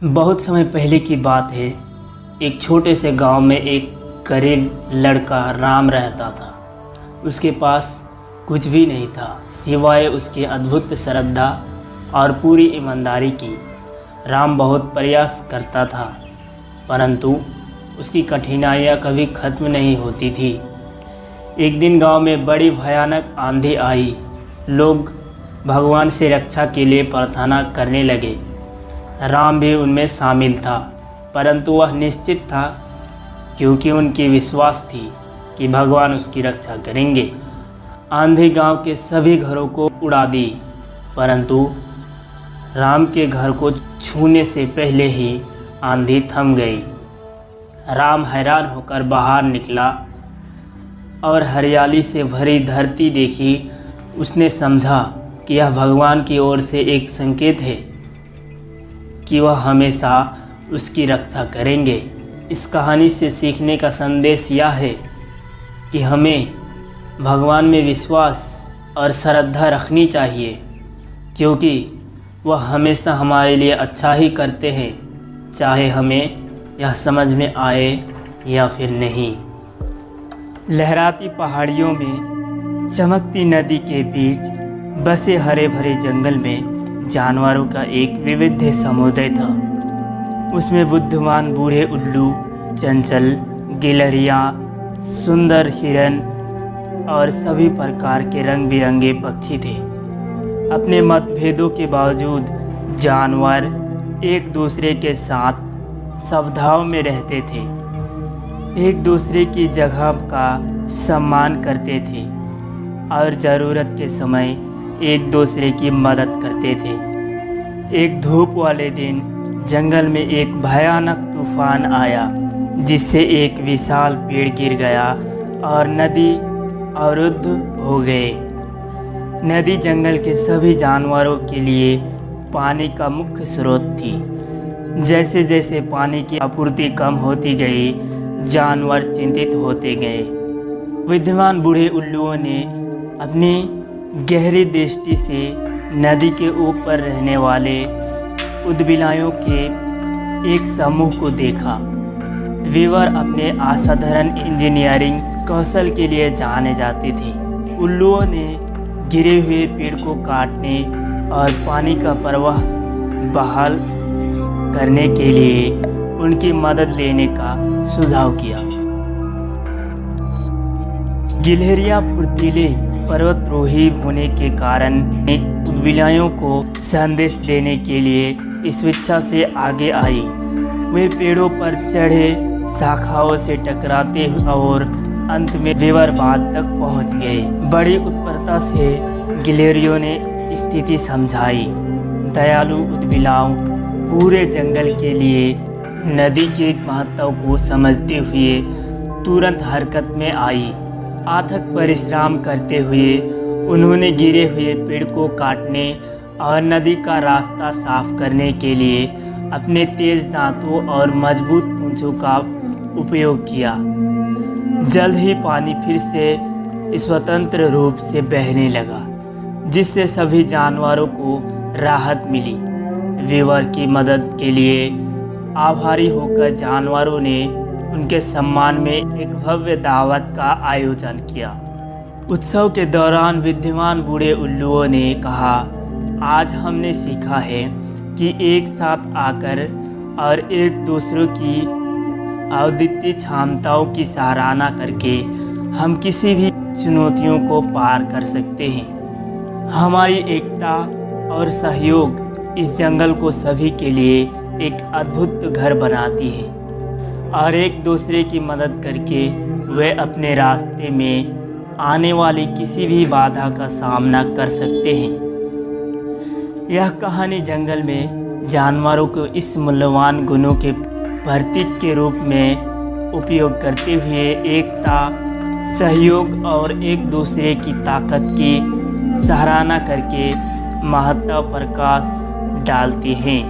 बहुत समय पहले की बात है। एक छोटे से गांव में एक गरीब लड़का राम रहता था। उसके पास कुछ भी नहीं था सिवाय उसकी अद्भुत श्रद्धा और पूरी ईमानदारी की। राम बहुत प्रयास करता था, परंतु उसकी कठिनाइयाँ कभी खत्म नहीं होती थी। एक दिन गांव में बड़ी भयानक आंधी आई। लोग भगवान से रक्षा के लिए प्रार्थना करने लगे। राम भी उनमें शामिल था, परंतु वह निश्चित था क्योंकि उनकी विश्वास थी कि भगवान उसकी रक्षा करेंगे। आंधी गांव के सभी घरों को उड़ा दी, परंतु राम के घर को छूने से पहले ही आंधी थम गई। राम हैरान होकर बाहर निकला और हरियाली से भरी धरती देखी। उसने समझा कि यह भगवान की ओर से एक संकेत है कि वह हमेशा उसकी रक्षा करेंगे। इस कहानी से सीखने का संदेश यह है कि हमें भगवान में विश्वास और श्रद्धा रखनी चाहिए, क्योंकि वह हमेशा हमारे लिए अच्छा ही करते हैं, चाहे हमें यह समझ में आए या फिर नहीं। लहराती पहाड़ियों में चमकती नदी के बीच बसे हरे भरे जंगल में जानवरों का एक विविध समुदाय था। उसमें बुद्धिमान बूढ़े उल्लू, चंचल गिलहरियाँ, सुंदर हिरन और सभी प्रकार के रंग बिरंगे पक्षी थे। अपने मतभेदों के बावजूद जानवर एक दूसरे के साथ सद्भाव में रहते थे, एक दूसरे की जगह का सम्मान करते थे और ज़रूरत के समय एक दूसरे की मदद करते थे। एक धूप वाले दिन जंगल में एक भयानक तूफान आया, जिससे एक विशाल पेड़ गिर गया और नदी अवरुद्ध हो गए। नदी जंगल के सभी जानवरों के लिए पानी का मुख्य स्रोत थी। जैसे जैसे पानी की आपूर्ति कम होती गई, जानवर चिंतित होते गए। विद्वान बूढ़े उल्लुओं ने अपनी गहरी दृष्टि से नदी के ऊपर रहने वाले उदबिलायों के एक समूह को देखा। वीवर अपने असाधारण इंजीनियरिंग कौशल के लिए जाने जाते थे। उल्लुओं ने गिरे हुए पेड़ को काटने और पानी का प्रवाह बहाल करने के लिए उनकी मदद लेने का सुझाव किया। गिलहरियाँ फुर्तीले पर्वतरोही होने के कारण उदबिलायों को संदेश देने के लिए स्वेच्छा से आगे आई। वे पेड़ों पर चढ़े, शाखाओं से टकराते और अंत में वीवर बांध तक पहुंच गए। बड़ी उत्परता से गिलहरियों ने स्थिति समझाई। दयालु उदबिलाओं पूरे जंगल के लिए नदी के महत्व को समझते हुए तुरंत हरकत में आई। अथक परिश्रम करते हुए उन्होंने गिरे हुए पेड़ को काटने और नदी का रास्ता साफ करने के लिए अपने तेज दांतों और मजबूत पूंछों का उपयोग किया। जल्द ही पानी फिर से स्वतंत्र रूप से बहने लगा, जिससे सभी जानवरों को राहत मिली। वीवर की मदद के लिए आभारी होकर जानवरों ने उनके सम्मान में एक भव्य दावत का आयोजन किया। उत्सव के दौरान विद्वान बूढ़े उल्लुओं ने कहा, आज हमने सीखा है कि एक साथ आकर और एक दूसरे की अद्वितीय क्षमताओं की सराहना करके हम किसी भी चुनौतियों को पार कर सकते हैं। हमारी एकता और सहयोग इस जंगल को सभी के लिए एक अद्भुत घर बनाती है और एक दूसरे की मदद करके वे अपने रास्ते में आने वाली किसी भी बाधा का सामना कर सकते हैं। यह कहानी जंगल में जानवरों को इस मूल्यवान गुणों के प्रतीक के रूप में उपयोग करते हुए एकता, सहयोग और एक दूसरे की ताकत की सराहना करके महत्व प्रकाश डालती हैं।